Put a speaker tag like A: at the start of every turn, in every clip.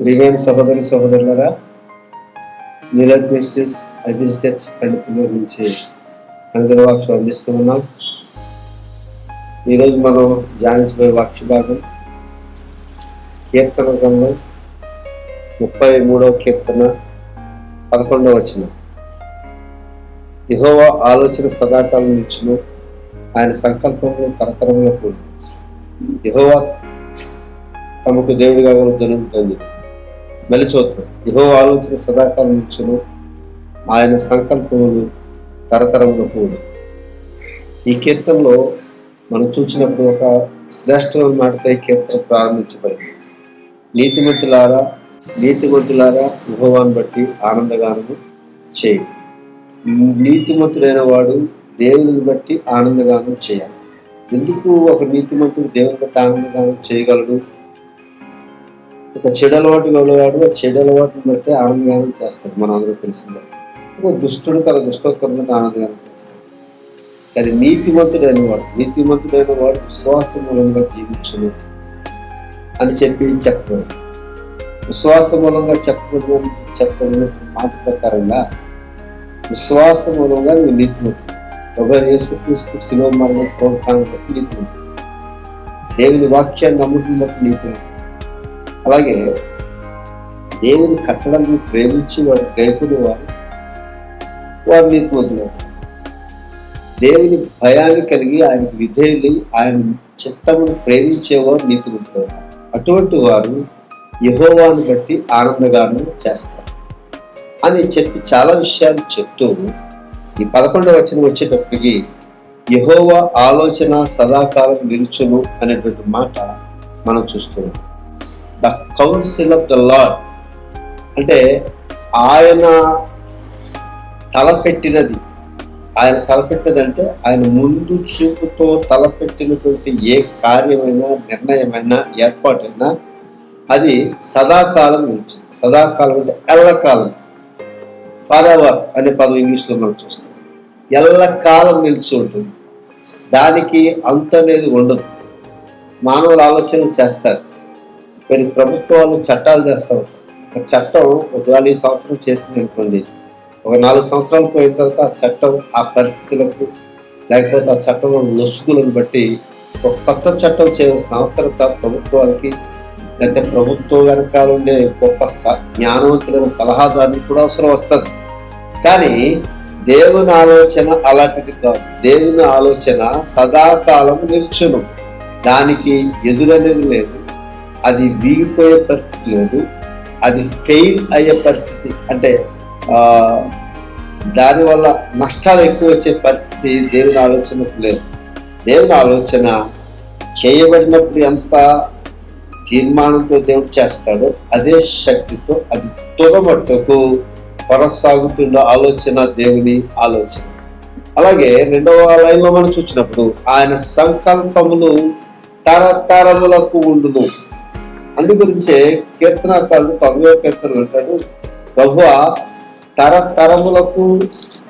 A: ప్రియమైన సహోదరి సహోదరులారా, నీరజ్ మిస్సెస్ అభిషేక్ పండితుల నుంచి అందరి వాక్యం అందిస్తూ ఉన్నాం. ఈరోజు మనం ధ్యానించబోయే వాక్య భాగం కీర్తన గ్రంథం 33వ కీర్తన 11వ వచనం. యెహోవా ఆలోచన సదాకాలం నిలుచును, ఆయన సంకల్పములు తరతరముల కూడు. యెహోవా తమకు దేవుడిగా జరుగుతుంది. మళ్ళీ చూద్దాం. యెహోవా ఆలోచన సదాకాలం నిలుచును, ఆయన సంకల్పములు తరతరముల కూడు. ఈ కీర్తనలో మనం చూసినప్పుడు ఒక శ్రేష్టమైన మాటతో ఈ కీర్తన ప్రారంభించబడింది. నీతిమంతులారా యెహోవాను బట్టి ఆనందగానము చేయి. నీతిమంతుడైన వాడు దేవుని బట్టి ఆనందగానం చేయాలి. ఎందుకు ఒక నీతిమంతుడు దేవుని బట్టి ఆనందగానం చేయగలడు? ఒక చెడు అలవాటు గలవాడు ఆ చెడు అలవాటుని బట్టి ఆనందగానం చేస్తాడు. మన అందరూ తెలిసిందే. ఒక దుష్టుడు తన దుష్టత్వం బట్టి ఆనందగానం చేస్తాడు. కానీ నీతిమంతుడైన వాడు విశ్వాసం మూలంగా జీవించును అని చెప్పబడింది. విశ్వాసం మూలంగా చెప్పబడిన మాట ప్రకారంగా విశ్వాసం మూలంగా నువ్వు నీతిమంతుడు. ఎవరు యేసుక్రీస్తు శిలువ మరణం ప్రోత్సాహం బట్టి నీతిమంతుడు. దేవుని వాక్యాన్ని నమ్మకం బట్టి నీతిమంతుడు. అలాగే దేవుని కట్టడలను ప్రేమించి వాడు గైకుని వారు నీతిమంతులు. దేవుని భయాన్ని కలిగి ఆయనకు విధేయులు, ఆయన చిత్తమును ప్రేమించేవారు నీతిమంతులు. అటువంటి వారు యెహోవాను బట్టి ఆనందగానం చేస్తారు అని చెప్పి చాలా విషయాలు చెప్తూ ఈ 11వ వచనం వచ్చేటప్పటికి యెహోవా ఆలోచన సదాకాలం నిలుచును అనేటువంటి మాట మనం చూస్తున్నాం. The council of the lord అంటే ఆయన తలపెట్టినది అంటే ఆయన ముందు చూపుతో తలపెట్టినటువంటి ఏ కార్యమైనా, నిర్ణయమైనా, ఏర్పాటైనా అది సదాకాలం నిలిచింది. సదాకాలం అంటే ఎల్లకాలం. ఫర్ ఎవర్ అనే పదం ఇంగ్లీష్లో మనం చూస్తాం. ఎల్లకాలం నిలిచి ఉంటుంది. దానికి అంత అనేది ఉండదు. మానవుల ఆలోచనలు చేస్తారు. కొన్ని ప్రభుత్వాలు చట్టాలు చేస్తారు. ఒక చట్టం ఒకవేళ ఈ సంవత్సరం చేసింది అనుకోండి, ఒక 4 సంవత్సరాలు పోయిన తర్వాత ఆ చట్టం ఆ పరిస్థితులకు లేకపోతే ఆ చట్టంలో లొసుగులను బట్టి ఒక కొత్త చట్టం చేయవలసిన అవసరత ప్రభుత్వాలకి లేకపోతే ప్రభుత్వం వెనకాల ఉండే గొప్ప జ్ఞానవంతులైన సలహాదారునికి కూడా అవసరం వస్తుంది. కానీ దేవుని ఆలోచన అలాంటిది కాదు. దేవుని ఆలోచన సదాకాలం నిల్చును. దానికి ఎదురనేది లేదు. అది వీగిపోయే పరిస్థితి లేదు. అది ఫెయిల్ అయ్యే పరిస్థితి అంటే దానివల్ల నష్టాలు ఎక్కువ వచ్చే పరిస్థితి దేవుని ఆలోచనకు లేదు. దేవుని ఆలోచన చేయబడినప్పుడు ఎంత తీర్మానంతో దేవుడు చేస్తాడో అదే శక్తితో అది తుదమట్టుకు కొనసాగుతున్న ఆలోచన దేవుని ఆలోచన. అలాగే 2వ లైన్లో మనం చూసినప్పుడు ఆయన సంకల్పములు తరతరములకు ఉండును. అందు గురించే కీర్తనాకారుడు 9వ కీర్తన అంటాడు, ప్రభువా తరతరములకు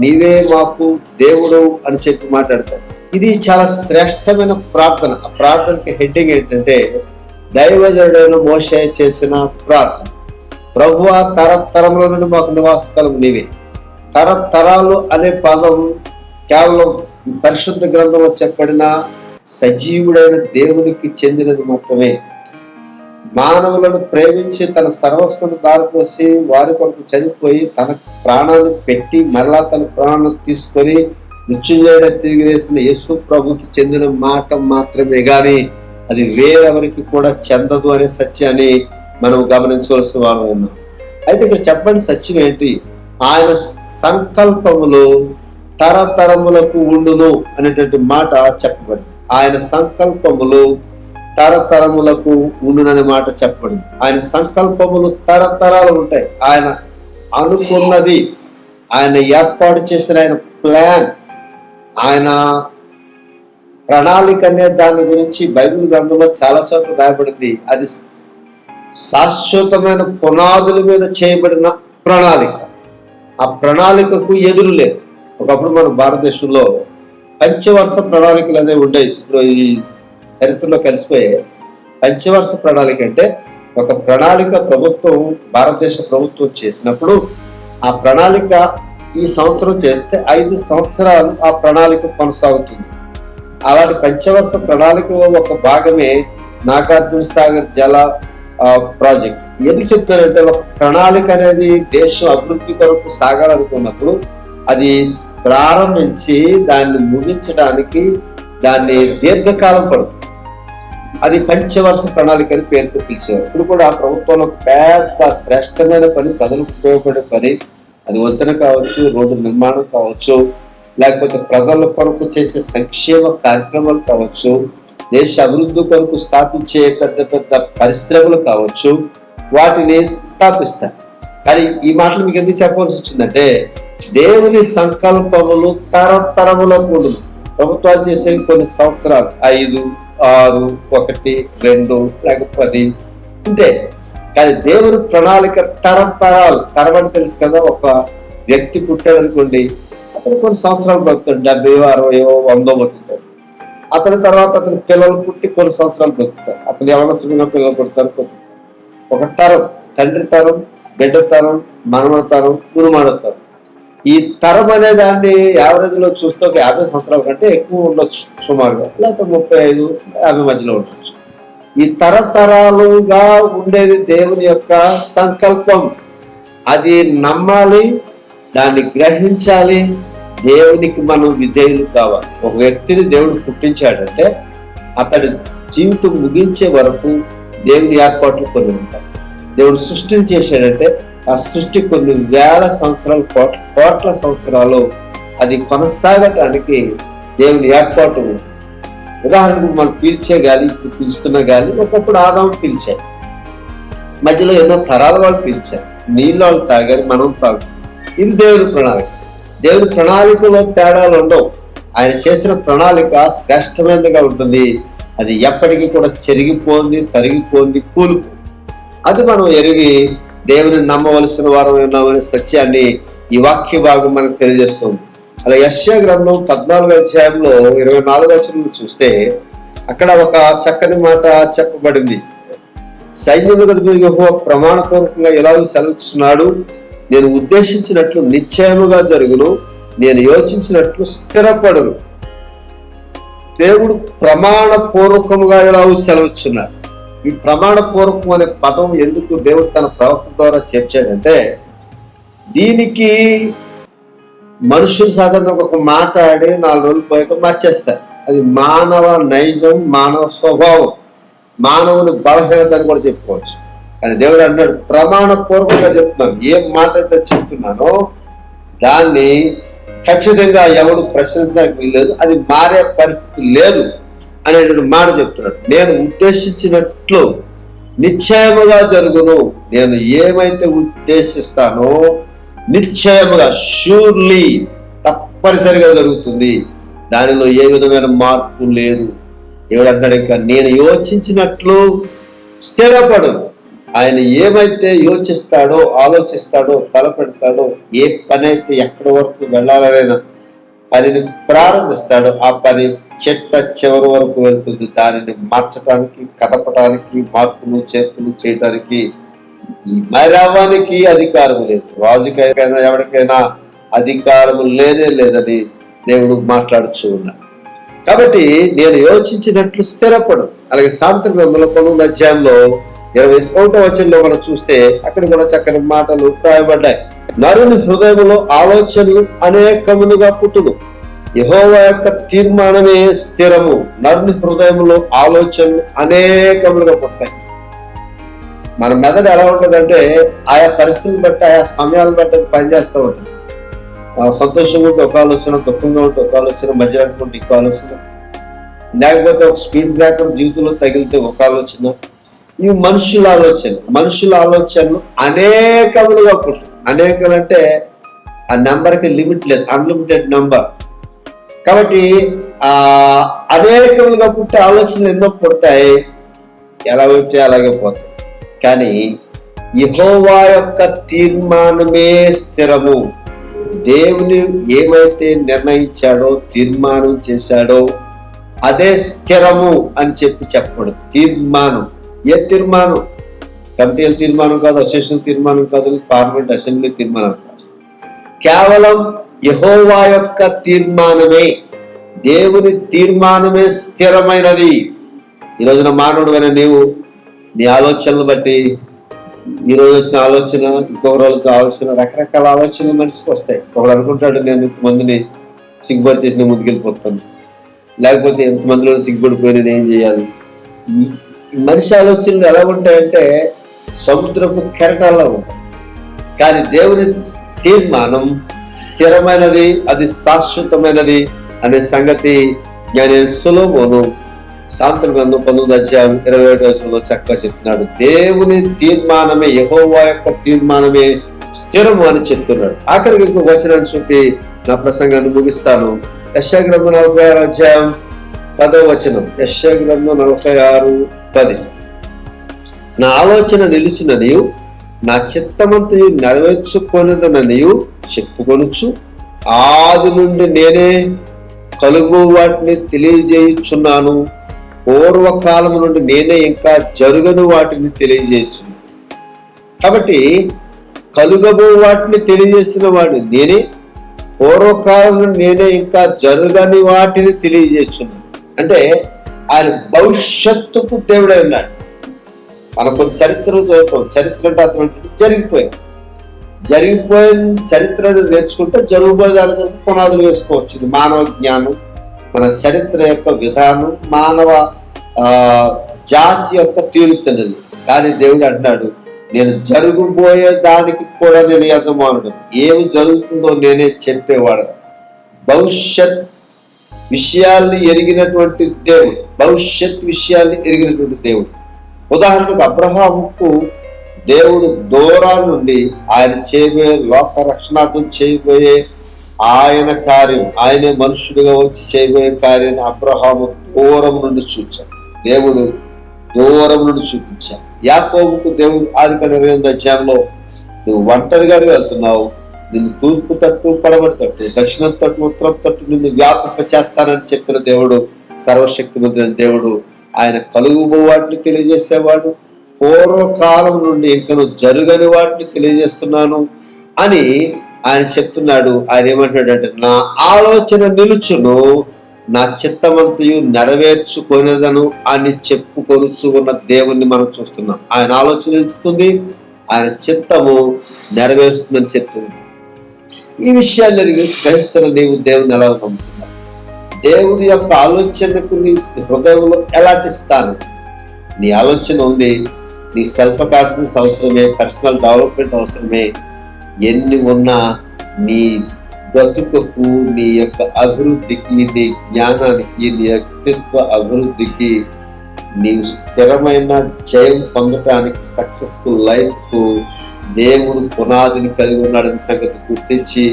A: నీవే మాకు దేవుడు అని చెప్పి మాట్లాడతాడు. ఇది చాలా శ్రేష్టమైన ప్రార్థన. ఆ ప్రార్థనకి హెడ్డింగ్ ఏంటంటే దైవజనుడైన మోషే చేసిన ప్రార్థన. ప్రభువా తరతరముల నుండి మాకు నివాసస్థలం నీవే. తరతరాలు అనే పదం కేవలం పరిశుద్ధ గ్రంథంలో చెప్పబడిన సజీవుడైన దేవునికి చెందినది మాత్రమే. మానవులను ప్రేమించి తన సర్వస్వం దారిపోసి వారి కొరకు చనిపోయి తన ప్రాణాన్ని పెట్టి మరలా తన ప్రాణాన్ని తీసుకొని మృత్యుంజయుడ తిరిగి వేసిన యేసు ప్రభుకి చెందిన మాట మాత్రమే గాని అది వేరెవరికి కూడా చెందదు అనే సత్యాన్ని మనం గమనించవలసిన వారు ఉన్నాం. అయితే ఇక్కడ చెప్పండి సత్యం ఏంటి? ఆయన సంకల్పములు తరతరములకు ఉండును అనేటువంటి మాట చెప్పబడింది. ఆయన సంకల్పములు తరతరములకు ఉండుననే మాట చెప్పబడింది. ఆయన సంకల్పములు తరతరాలు ఉంటాయి. ఆయన అనుకున్నది, ఆయన ఏర్పాటు చేసిన ఆయన ప్లాన్, ఆయన ప్రణాళిక అనే దాని గురించి బైబిల్ గ్రంథంలో చాలా చోట్ల రాయబడింది. అది శాశ్వతమైన పునాదుల మీద చేయబడిన ప్రణాళిక. ఆ ప్రణాళికకు ఎదురు లేదు. ఒకప్పుడు మన భారతదేశంలో పంచవర్ష ప్రణాళికలు అనేవి ఉండేవి. ఇప్పుడు ఈ చరిత్రలో కలిసిపోయే పంచవర్ష ప్రణాళిక అంటే ఒక ప్రణాళిక ప్రభుత్వం, భారతదేశ ప్రభుత్వం చేసినప్పుడు ఆ ప్రణాళిక ఈ సంవత్సరం చేస్తే 5 సంవత్సరాలు ఆ ప్రణాళిక కొనసాగుతుంది. అలాంటి పంచవర్ష ప్రణాళికలో ఒక భాగమే నాగార్జున సాగర్ జల ప్రాజెక్ట్. ఎందుకు చెప్తానంటే, ఒక ప్రణాళిక అనేది దేశం అభివృద్ధి కొరకు సాగాలనుకున్నప్పుడు అది ప్రారంభించి దాన్ని ముగించడానికి దాన్ని దీర్ఘకాలం పడుతుంది. అది పంచవర్ష ప్రణాళిక అని పేరుతో పిలిచేవారు. ఇప్పుడు కూడా ఆ ప్రభుత్వంలో పెద్ద శ్రేష్టమైన పని, ప్రజలకు ఉపయోగపడే పని, అది వంతెన కావచ్చు, రోడ్డు నిర్మాణం కావచ్చు, లేకపోతే ప్రజల కొరకు చేసే సంక్షేమ కార్యక్రమాలు కావచ్చు, దేశ అభివృద్ధి కొరకు స్థాపించే పెద్ద పెద్ద పరిశ్రమలు కావచ్చు, వాటిని స్థాపిస్తారు. కానీ ఈ మాటలు మీకు ఎందుకు చెప్పాల్సి వచ్చిందంటే, దేవుని సంకల్పములు తరతరముల కూడు. ప్రభుత్వాలు చేసే కొన్ని సంవత్సరాలు 5, 6, 1, 2 లేక 10 ఉంటే, కానీ దేవుని ప్రణాళిక తరతరాలు. తరమని తెలుసు కదా, ఒక వ్యక్తి పుట్టాడు అనుకోండి, అతను కొన్ని సంవత్సరాలు బతుకుతాడు, 70, 60, 100 బతుకుతాడు. అతని తర్వాత అతని పిల్లలు పుట్టి కొన్ని సంవత్సరాలు బతుకుతారు. అతను ఎవరైనా పిల్లలు పుడతారు. ఒక తరం, తండ్రి తరం, బిడ్డ తరం, మనవడ తరం, మునుమాడ తరం. ఈ తరం అనే దాన్ని యావరేజ్ లో చూస్తే ఒక 50 సంవత్సరాల కంటే ఎక్కువ ఉండొచ్చు సుమారుగా, లేకపోతే 35, 50 మధ్యలో ఉండొచ్చు. ఈ తరతరాలుగా ఉండేది దేవుని యొక్క సంకల్పం. అది నమ్మాలి, దాన్ని గ్రహించాలి, దేవునికి మనం విధేయులు కావాలి. ఒక వ్యక్తిని దేవుడు పుట్టించాడంటే అతడి జీవితం ముగించే వరకు దేవుని ఏర్పాట్లు కొన్ని ఉంటాయి. దేవుడు సృష్టిని చేశాడంటే ఆ సృష్టి కొన్ని వేల సంవత్సరాలు, కోట్ల సంవత్సరాలు అది కొనసాగటానికి దేవుని ఏర్పాటు. ఉదాహరణకు మనం పీల్చే గాలి, ఇప్పుడు పీల్చుతున్న గాలి ఒకప్పుడు ఆదాము పీల్చారు, మధ్యలో ఎన్నో తరాల వాళ్ళు పీల్చారు, నీళ్ళు వాళ్ళు తాగారు, మనం తాగు. ఇది దేవుని ప్రణాళిక. దేవుని ప్రణాళికలో తేడాలు ఉండవు. ఆయన చేసిన ప్రణాళిక శ్రేష్టమైనదిగా ఉంటుంది. అది ఎప్పటికీ కూడా చెరిగిపోంది, తరిగిపోంది, కూలిపోంది. అది మనం ఎరిగి దేవుని నమ్మవలసిన వారం ఉన్నామనే సత్యాన్ని ఈ వాక్య భాగం మనకు తెలియజేస్తుంది. అలా యెషయా గ్రంథం 14వ అధ్యాయంలో 24వ వచనం చూస్తే అక్కడ ఒక చక్కని మాట చెప్పబడింది. సైన్యములకు యెహోవా ప్రమాణపూర్వకంగా ఎలాగో సెలవిస్తున్నాడు, నేను ఉద్దేశించినట్లు నిశ్చయముగా జరుగును, నేను యోచించినట్లు స్థిరపడును. దేవుడు ప్రమాణపూర్వకముగా ఎలాగో సెలవిస్తున్నాడు. ఈ ప్రమాణపూర్వకం అనే పదం ఎందుకు దేవుడు తన ప్రవక్త ద్వారా చేర్చాడంటే, దీనికి మనుషులు సాధారణంగా ఒక మాట ఆడి 4 రోజులు పోయాక మార్చేస్తారు. అది మానవ నైజం, మానవ స్వభావం, మానవుని బలహీనత అని కూడా చెప్పుకోవచ్చు. కానీ దేవుడు అన్నాడు, ప్రమాణపూర్వకంగా చెప్తున్నాను. ఏం మాట అయితే చెప్తున్నానో దాన్ని ఖచ్చితంగా ఎవడు ప్రశ్నించడానికి వీల్లేదు, అది మారే పరిస్థితి లేదు అనేటువంటి మాట చెప్తున్నాడు. నేను ఉద్దేశించినట్లు నిశ్చయముగా జరుగును. నేను ఏమైతే ఉద్దేశిస్తానో నిశ్చయముగా, షూర్లీ, తప్పనిసరిగా జరుగుతుంది. దానిలో ఏ విధమైన మార్పు లేదు. ఎవడంటాడు ఇంకా, నేను యోచించినట్లు స్థిరపడు. ఆయన ఏమైతే యోచిస్తాడో, ఆలోచిస్తాడో, తలపెడతాడో, ఏ పని అయితే ఎక్కడి వరకు వెళ్ళాలనైనా పనిని ప్రారంభిస్తాడో ఆ పని చెట్ట చివరి వరకు వెళ్తుంది. దానిని మార్చడానికి, కదపడానికి, మార్పులు చేర్పులు చేయడానికి మరెవరికి అధికారం లేదు. రాజుకైనా ఎవరికైనా అధికారము లేదని దేవుడు మాట్లాడుచూ ఉన్నాడు. కాబట్టి నేను యోచించినట్లు స్థిరపడు. అలాగే సామెతల గ్రంథంలో 19వ అధ్యాయంలో 21వ వచనంలో మనం చూస్తే అక్కడ కూడా చక్కని మాటలు రాయబడ్డాయి. నరుని హృదయంలో ఆలోచనలు అనేకములుగా పుట్టును, యెహోవా యొక్క తీర్మానమే స్థిరము. నరుని హృదయంలో ఆలోచనలు అనేకములుగా పుట్టాయి. మన మెదడు ఎలా ఉంటుందంటే, ఆయా పరిస్థితులను బట్టి, ఆయా సమయాలను బట్టి అది పనిచేస్తూ ఉంటుంది. సంతోషంగా ఉంటే ఒక ఆలోచన, దుఃఖంగా ఉంటే ఒక ఆలోచన, మధ్య ఉంటే ఇంకో ఆలోచన, లేకపోతే ఒక స్పీడ్ బ్రేకర్ జీవితంలో తగిలితే ఒక ఆలోచన. ఇవి మనుషుల ఆలోచనలు అనేకములుగా పుట్టాయి. అనేకలు అంటే ఆ నెంబర్కి లిమిట్ లేదు, అన్లిమిటెడ్ నెంబర్. కాబట్టి అనేకములుగా పుట్టే ఆలోచనలు ఎన్నో పుడతాయి, ఎలా వచ్చే అలాగే పోతాయి. కానీ యెహోవా యొక్క తీర్మానమే స్థిరము. దేవుని ఏమైతే నిర్ణయించాడో, తీర్మానం చేశాడో అదే స్థిరము అని చెప్పడం. తీర్మానం, ఏ తీర్మానం? కమిటీల తీర్మానం కాదు, అసోసియేషన్ తీర్మానం కాదు, పార్లమెంట్ అసెంబ్లీ తీర్మానం కాదు. కేవలం యెహోవా యొక్క తీర్మానమే, దేవుని తీర్మానమే స్థిరమైనది. ఈ రోజున మానవుడైన నీవు నీ ఆలోచనలు బట్టి, ఈ రోజు వచ్చిన ఆలోచన, ఇంకొక రోజుతో ఆలోచన, రకరకాల ఆలోచనలు మనిషికి వస్తాయి. ఒకడు అనుకుంటాడు, నేను ఇంతమందిని సిగ్గుపడి చేసి నేను ముందుకెళ్ళిపోతాను, లేకపోతే ఎంతమందిలో సిగ్గుపడిపోయి నేను ఏం చేయాలి. ఈ మనిషి ఆలోచనలు ఎలా ఉంటాయంటే సముద్రపు కెరటాల్లో ఉంటాయి. కానీ దేవుని తీర్మానం స్థిరమైనది, అది శాశ్వతమైనది అనే సంగతి జ్ఞాని సొలొమోను సామెతల గ్రంథం 19:27 చక్కగా చెప్తున్నాడు. దేవుని తీర్మానమే, యెహోవా యొక్క తీర్మానమే స్థిరము అని చెప్తున్నాడు. ఆఖరికి ఇంకో వచనాన్ని చూపి నా ప్రసంగాన్ని ముగిస్తాను. యెషయా గ్రంథం 46:10. యెషయా గ్రంథం 46:10. నా ఆలోచన నిలిచిన నీవు, నా చిత్తమంతయు నెరవేర్చుకొనిదన నీవు చెప్పుకొనుచు, ఆది నుండి నేనే కలుగు వాటిని తెలియజేయుచున్నాను, పూర్వకాలము నుండి నేనే ఇంకా జరుగని వాటిని తెలియజేస్తున్నాను. కాబట్టి కలుగబో వాటిని తెలియజేసిన వాడిని నేనే, పూర్వకాలం నుండి నేనే ఇంకా జరుగని వాటిని తెలియజేస్తున్నాను. అంటే ఆయన భవిష్యత్తుకు దేవుడై ఉన్నాడు. మనకు చరిత్ర చదువుతాం, చరిత్ర అంటే అర్థం జరిగిపోయిన చరిత్ర నేర్చుకుంటే జరుగుబోయేదానికి పునాదులు వేసుకోవచ్చు. ఇది మానవ జ్ఞానం, మన చరిత్ర యొక్క విధానం, మానవ జాతి యొక్క తీరుతున్నది. కానీ దేవుడు అంటున్నాడు, నేను జరుగుబోయే దానికి కూడా నేను యజమానుడు, ఏమి జరుగుతుందో నేనే చెప్పేవాడు. భవిష్యత్ విషయాల్ని ఎరిగినటువంటి దేవుడు, భవిష్యత్ విషయాల్ని ఎరిగినటువంటి దేవుడు. ఉదాహరణకు అబ్రహాముకు దేవుడు దూరం నుండి ఆయన చేయబోయే లోక రక్షణార్థం చేయబోయే ఆయన కార్యం, ఆయనే మనుషుడిగా వచ్చి చేయబోయే కార్యాన్ని అబ్రహాము దూరం నుండి చూచాడు. దేవుడు దూరం నుండి చూపించాడు. యాకోబుకు దేవుడు 28 నువ్వు ఒంటరిగా వెళ్తున్నావు, నిన్ను తూర్పు తట్టు, పడమటి తట్టు, దక్షిణం తట్టు, ఉత్తరం తట్టు నిన్ను వ్యాపింప చేస్తానని చెప్పిన దేవుడు, సర్వశక్తిమంతుడైన దేవుడు. ఆయన కలుగు వాటిని తెలియజేసేవాడు. పూర్వకాలం నుండి ఇంకను జరగని వాటిని తెలియజేస్తున్నాను అని ఆయన చెప్తున్నాడు. ఆయన ఏమంటాడంటే, నా ఆలోచన నిలుచును, నా చిత్తమంతయు నెరవేర్చుకొనేదను అని చెప్పుకొనుచు ఉన్న దేవుణ్ణి మనం చూస్తున్నాం. ఆయన ఆలోచన నిలుస్తుంది, ఆయన చిత్తము నెరవేరుస్తుందని చెప్తుంది. ఈ విషయాన్ని గ్రహిస్తున్న నీవు దేవుని ఎలా నమ్ముతున్నావు? దేవుని యొక్క ఆలోచనకు నీ హృదయంలో ఎలాంటి స్థానం? నీ ఆలోచన ఉంది, నీ సెల్ఫ్ కాన్ఫిడెన్స్ అవసరమే, పర్సనల్ డెవలప్మెంట్ అవసరమే. ఎన్ని ఉన్నా నీ బ్రతుకు, నీ యొక్క అభివృద్ధికి, నీ జ్ఞానానికి, నీ వ్యక్తిత్వ అభివృద్ధికి, నీవు స్థిరమైన జయం పొందటానికి, సక్సెస్ఫుల్ లైఫ్ కు దేవుడు పునాదిని కలిగి ఉన్నాడని సంగతి గుర్తించి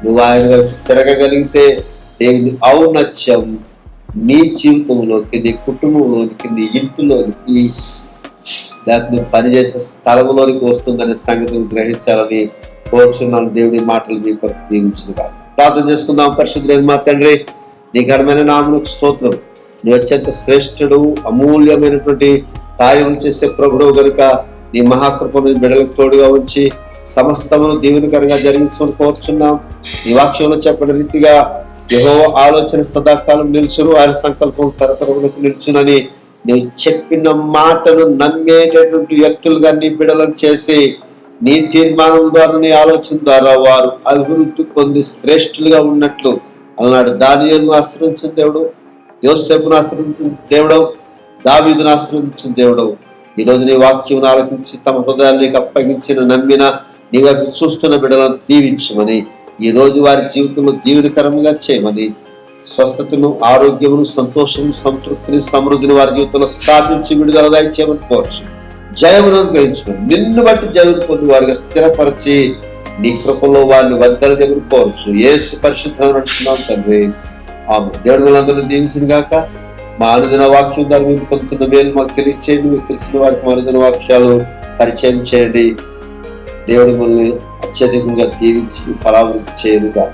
A: నువ్వు ఆయన తిరగగలిగితే దేవుని ఔన్నత్యం నీ జీవితంలోకి, నీ కుటుంబంలోనికి, నీ ఇంటిలోనికి, లేకపోతే నువ్వు పనిచేసే స్థలంలోనికి వస్తుందనే సంగతిని గ్రహించాలని కోరుచున్నాను. దేవుడి మాటలు మీ కొరకు దీవించుగా ప్రార్థన చేసుకుందాం. పరిశుద్ధుడైన మా తండ్రి, నీ ఘనమైన నామమునకు స్తోత్రం. నీ అత్యంత శ్రేష్ఠుడు, అమూల్యమైనటువంటి కార్యములు చేసే ప్రభువు గనుక నీ మహాకృపను బిడ్డలకు తోడుగా ఉంచి సమస్తమును దీవెనకరంగా జరిగించుకొని కోరుచున్నాం. ఈ వాక్యంలో చెప్పిన రీతిగా యెహోవా ఆలోచన సదాకాలం నిలుచును, ఆయన సంకల్పం తరతరములకు నిలుచునని నీవు చెప్పిన మాటను నమ్మేటటువంటి వ్యక్తులుగా నీ బిడ్డలను చేసి నీ తీర్మానం ద్వారా, నీ ఆలోచన ద్వారా వారు అభివృద్ధి పొంది శ్రేష్ఠులుగా ఉన్నట్లు అన్నాడు. దానియేలును ఆశ్రయించిన దేవుడు, యోసేపును ఆశ్రయించిన దేవుడు, దావీదును ఆశ్రయించిన దేవుడు. ఈరోజు నీ వాక్యం ఆలోచించి తమ హృదయాలు నీకు అప్పగించిన నమ్మిన నీ వైపు చూస్తున్న బిడ్డలను దీవించమని, ఈ రోజు వారి జీవితంలో దీవెనకరంగా చేయమని, స్వస్థతను, ఆరోగ్యమును, సంతోషము, సంతృప్తిని, సమృద్ధిని వారి జీవితంలో స్థాపించి విడుదలగా ఇచ్చేయమని కోర్చు. జయమును గ్రహించుకుని నిన్ను బట్టి జయం పొంది వారిగా స్థిరపరిచి నీ కృపలో వారిని వద్దల దగ్గర కోరచ్చు. యేసు పరిశుద్ధంగా నడుస్తున్నాం తండ్రి, ఆమె. దేవుడు వాళ్ళందరూ దీవించిన గాక. మా అనుదిన వాక్యం ద్వారా మీకు పొందుతున్న మేలు మాకు తెలియచేయండి. మీకు తెలిసిన వారికి మా అనుదిన వాక్యాలు పరిచయం చేయండి. దేవుడు మనల్ని అత్యధికంగా దీవించి ఫలాభివృద్ధి చేయనుగా.